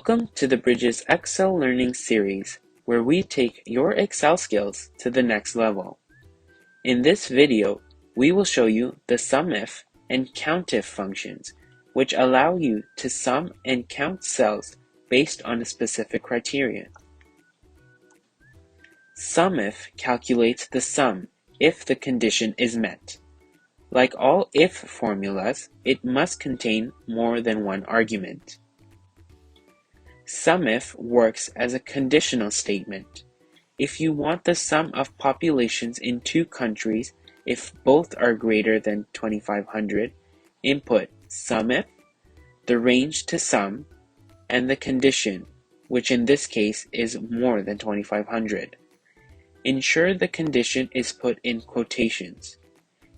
Welcome to the Bridges Excel Learning Series, where we take your Excel skills to the next level. In this video, we will show you the SUMIF and COUNTIF functions, which allow you to sum and count cells based on a specific criteria. SUMIF calculates the sum if the condition is met. Like all if formulas, it must contain more than one argument. SUMIF works as a conditional statement. If you want the sum of populations in two countries, if both are greater than 2,500, input SUMIF, the range to sum, and the condition, which in this case is more than 2,500. Ensure the condition is put in quotations.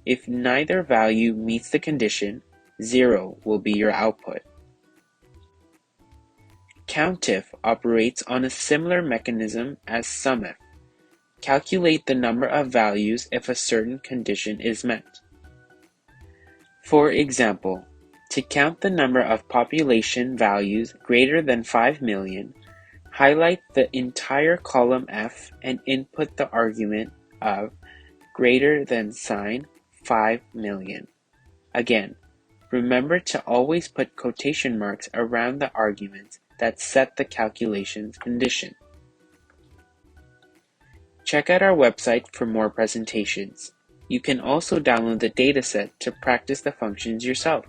If neither value meets the condition, 0 will be your output. COUNTIF operates on a similar mechanism as SUMIF. Calculate the number of values if a certain condition is met. For example, to count the number of population values greater than 5 million, highlight the entire column F and input the argument of greater than sign 5 million. Again, remember to always put quotation marks around the arguments that set the calculation's condition. Check out our website for more presentations. You can also download the dataset to practice the functions yourself.